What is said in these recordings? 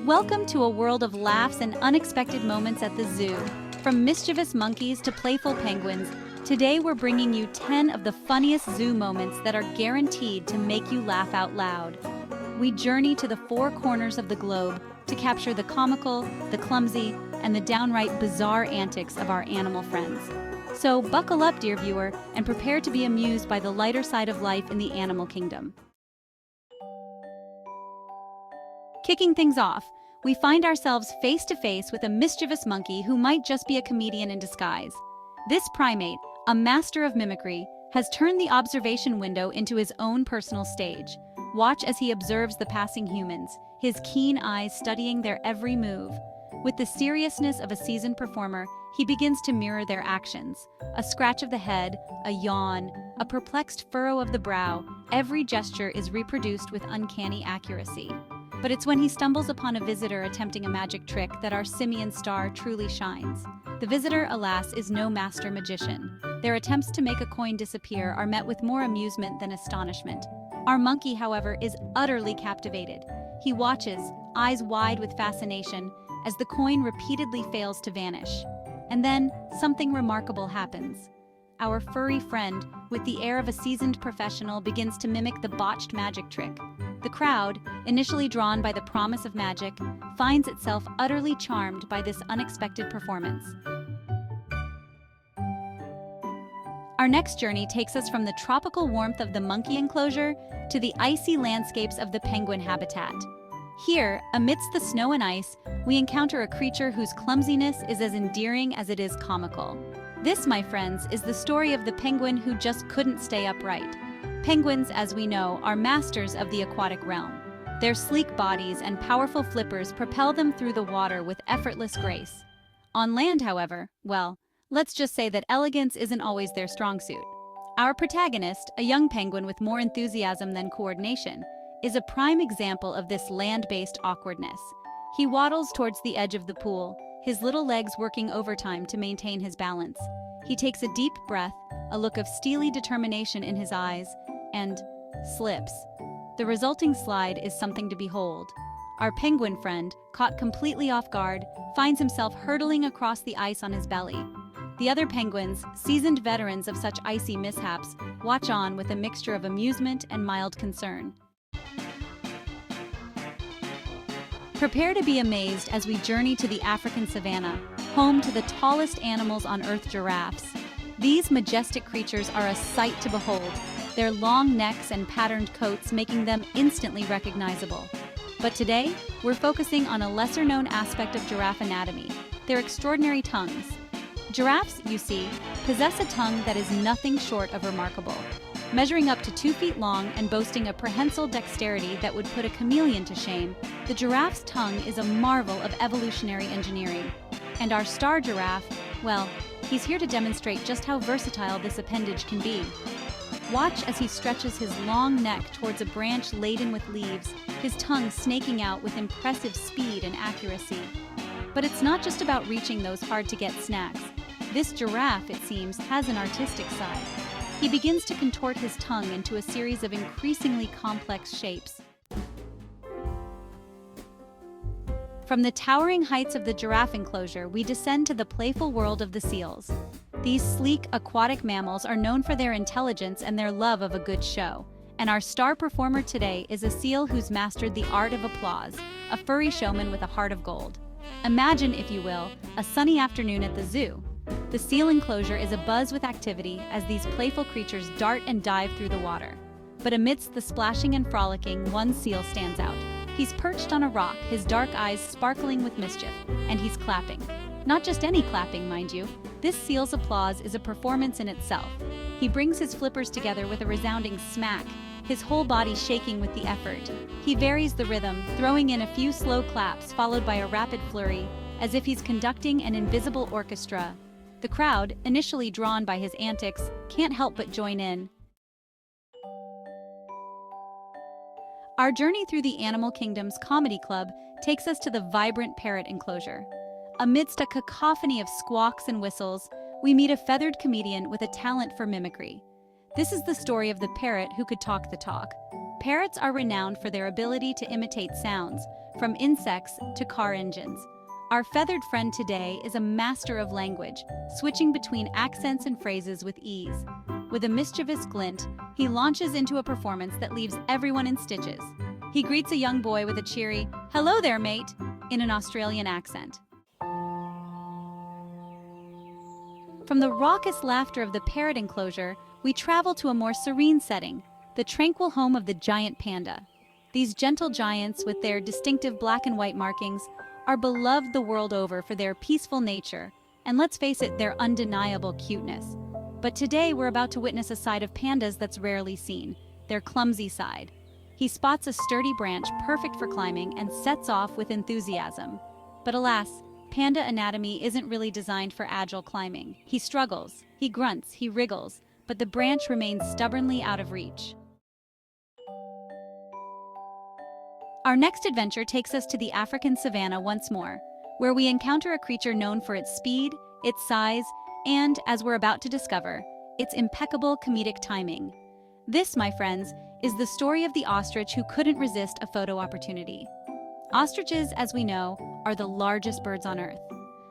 Welcome to a world of laughs and unexpected moments at the zoo. From mischievous monkeys to playful penguins, today we're bringing you 10 of the funniest zoo moments that are guaranteed to make you laugh out loud. We journey to the four corners of the globe to capture the comical, the clumsy, and the downright bizarre antics of our animal friends. So buckle up, dear viewer, and prepare to be amused by the lighter side of life in the animal kingdom. Kicking things off, we find ourselves face to face with a mischievous monkey who might just be a comedian in disguise. This primate, a master of mimicry, has turned the observation window into his own personal stage. Watch as he observes the passing humans, his keen eyes studying their every move. With the seriousness of a seasoned performer, he begins to mirror their actions. A scratch of the head, a yawn, a perplexed furrow of the brow, every gesture is reproduced with uncanny accuracy. But it's when he stumbles upon a visitor attempting a magic trick that our simian star truly shines. The visitor, alas, is no master magician. Their attempts to make a coin disappear are met with more amusement than astonishment. Our monkey, however, is utterly captivated. He watches, eyes wide with fascination, as the coin repeatedly fails to vanish. And then, something remarkable happens. Our furry friend, with the air of a seasoned professional, begins to mimic the botched magic trick. The crowd, initially drawn by the promise of magic, finds itself utterly charmed by this unexpected performance. Our next journey takes us from the tropical warmth of the monkey enclosure to the icy landscapes of the penguin habitat. Here, amidst the snow and ice, we encounter a creature whose clumsiness is as endearing as it is comical. This, my friends, is the story of the penguin who just couldn't stay upright. Penguins, as we know, are masters of the aquatic realm. Their sleek bodies and powerful flippers propel them through the water with effortless grace. On land, however, well, let's just say that elegance isn't always their strong suit. Our protagonist, a young penguin with more enthusiasm than coordination, is a prime example of this land-based awkwardness. He waddles towards the edge of the pool, his little legs working overtime to maintain his balance. He takes a deep breath, a look of steely determination in his eyes, and slips. The resulting slide is something to behold. Our penguin friend, caught completely off guard, finds himself hurtling across the ice on his belly. The other penguins, seasoned veterans of such icy mishaps, watch on with a mixture of amusement and mild concern. Prepare to be amazed as we journey to the African savanna, home to the tallest animals on Earth, giraffes. These majestic creatures are a sight to behold, their long necks and patterned coats making them instantly recognizable. But today, we're focusing on a lesser-known aspect of giraffe anatomy, their extraordinary tongues. Giraffes, you see, possess a tongue that is nothing short of remarkable. Measuring up to 2 feet long and boasting a prehensile dexterity that would put a chameleon to shame, the giraffe's tongue is a marvel of evolutionary engineering. And our star giraffe, well, he's here to demonstrate just how versatile this appendage can be. Watch as he stretches his long neck towards a branch laden with leaves, his tongue snaking out with impressive speed and accuracy. But it's not just about reaching those hard-to-get snacks. This giraffe, it seems, has an artistic side. He begins to contort his tongue into a series of increasingly complex shapes. From the towering heights of the giraffe enclosure, we descend to the playful world of the seals. These sleek, aquatic mammals are known for their intelligence and their love of a good show. And our star performer today is a seal who's mastered the art of applause, a furry showman with a heart of gold. Imagine, if you will, a sunny afternoon at the zoo. The seal enclosure is abuzz with activity as these playful creatures dart and dive through the water. But amidst the splashing and frolicking, one seal stands out. He's perched on a rock, his dark eyes sparkling with mischief, and he's clapping. Not just any clapping, mind you. This seal's applause is a performance in itself. He brings his flippers together with a resounding smack, his whole body shaking with the effort. He varies the rhythm, throwing in a few slow claps followed by a rapid flurry, as if he's conducting an invisible orchestra. The crowd, initially drawn by his antics, can't help but join in. Our journey through the animal kingdom's comedy club takes us to the vibrant parrot enclosure. Amidst a cacophony of squawks and whistles, we meet a feathered comedian with a talent for mimicry. This is the story of the parrot who could talk the talk. Parrots are renowned for their ability to imitate sounds, from insects to car engines. Our feathered friend today is a master of language, switching between accents and phrases with ease. With a mischievous glint, he launches into a performance that leaves everyone in stitches. He greets a young boy with a cheery, "Hello there, mate," in an Australian accent. From the raucous laughter of the parrot enclosure, we travel to a more serene setting, the tranquil home of the giant panda. These gentle giants, with their distinctive black and white markings, are beloved the world over for their peaceful nature, and let's face it, their undeniable cuteness. But today we're about to witness a side of pandas that's rarely seen, their clumsy side. He spots a sturdy branch perfect for climbing and sets off with enthusiasm. But alas, panda anatomy isn't really designed for agile climbing. He struggles, he grunts, he wriggles, but the branch remains stubbornly out of reach. Our next adventure takes us to the African savanna once more, where we encounter a creature known for its speed, its size, and, as we're about to discover, its impeccable comedic timing. This, my friends, is the story of the ostrich who couldn't resist a photo opportunity. Ostriches, as we know, are the largest birds on Earth.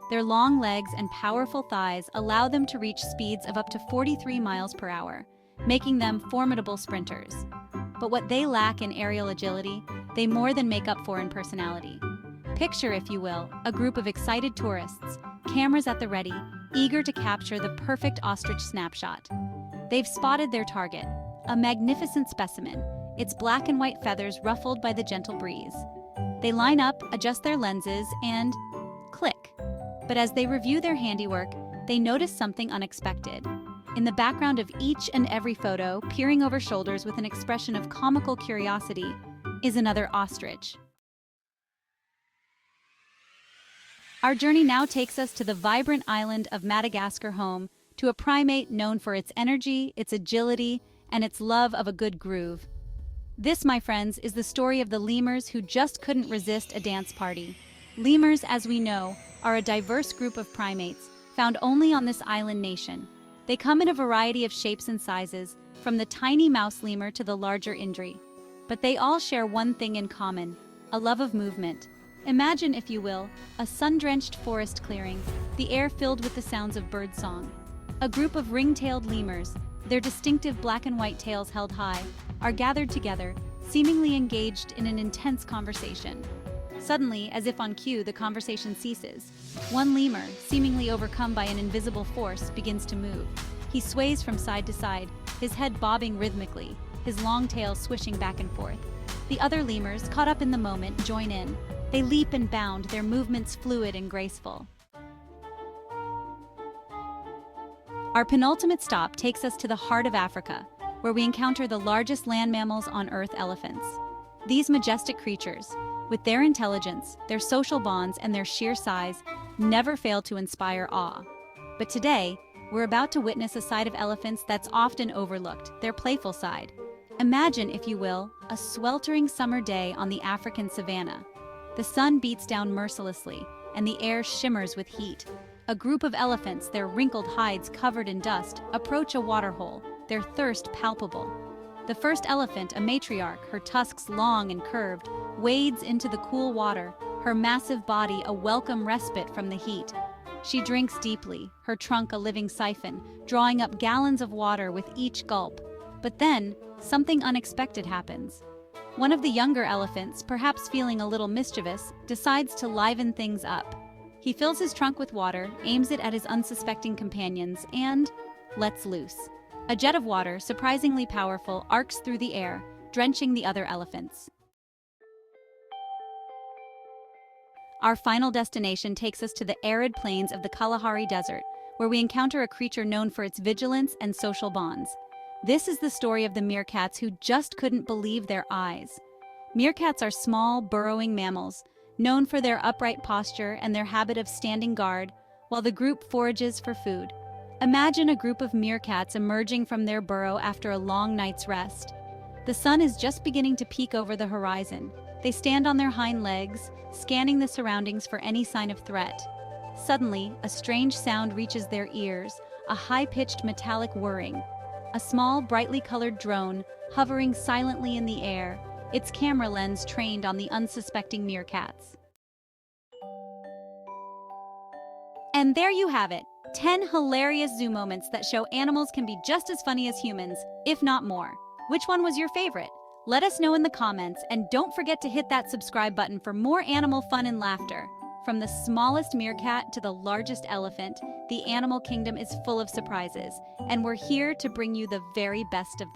Their long legs and powerful thighs allow them to reach speeds of up to 43 miles per hour, making them formidable sprinters. But what they lack in aerial agility, they more than make up for in personality. Picture, if you will, a group of excited tourists, cameras at the ready, eager to capture the perfect ostrich snapshot. They've spotted their target, a magnificent specimen, its black and white feathers ruffled by the gentle breeze. They line up, adjust their lenses, and click. But as they review their handiwork, they notice something unexpected. In the background of each and every photo, peering over shoulders with an expression of comical curiosity, is another ostrich. Our journey now takes us to the vibrant island of Madagascar, home to a primate known for its energy, its agility, and its love of a good groove. This, my friends, is the story of the lemurs who just couldn't resist a dance party. Lemurs, as we know, are a diverse group of primates found only on this island nation. They come in a variety of shapes and sizes, from the tiny mouse lemur to the larger indri. But they all share one thing in common, a love of movement. Imagine, if you will, a sun-drenched forest clearing, the air filled with the sounds of birdsong. A group of ring-tailed lemurs, their distinctive black and white tails held high, are gathered together, seemingly engaged in an intense conversation. Suddenly, as if on cue, the conversation ceases. One lemur, seemingly overcome by an invisible force, begins to move. He sways from side to side, his head bobbing rhythmically, his long tail swishing back and forth. The other lemurs, caught up in the moment, join in. They leap and bound, their movements fluid and graceful. Our penultimate stop takes us to the heart of Africa, where we encounter the largest land mammals on Earth, elephants. These majestic creatures, with their intelligence, their social bonds, and their sheer size, never fail to inspire awe. But today, we're about to witness a side of elephants that's often overlooked, their playful side. Imagine, if you will, a sweltering summer day on the African savanna. The sun beats down mercilessly, and the air shimmers with heat. A group of elephants, their wrinkled hides covered in dust, approach a waterhole, their thirst palpable. The first elephant, a matriarch, her tusks long and curved, wades into the cool water, her massive body a welcome respite from the heat. She drinks deeply, her trunk a living siphon, drawing up gallons of water with each gulp. But then, something unexpected happens. One of the younger elephants, perhaps feeling a little mischievous, decides to liven things up. He fills his trunk with water, aims it at his unsuspecting companions, and lets loose. A jet of water, surprisingly powerful, arcs through the air, drenching the other elephants. Our final destination takes us to the arid plains of the Kalahari Desert, where we encounter a creature known for its vigilance and social bonds. This is the story of the meerkats who just couldn't believe their eyes. Meerkats are small, burrowing mammals, known for their upright posture and their habit of standing guard, while the group forages for food. Imagine a group of meerkats emerging from their burrow after a long night's rest. The sun is just beginning to peek over the horizon. They stand on their hind legs, scanning the surroundings for any sign of threat. Suddenly, a strange sound reaches their ears, a high-pitched metallic whirring. A small, brightly colored drone, hovering silently in the air, its camera lens trained on the unsuspecting meerkats. And there you have it, 10 hilarious zoo moments that show animals can be just as funny as humans, if not more. Which one was your favorite? Let us know in the comments, and don't forget to hit that subscribe button for more animal fun and laughter. From the smallest meerkat to the largest elephant, the animal kingdom is full of surprises, and we're here to bring you the very best of them.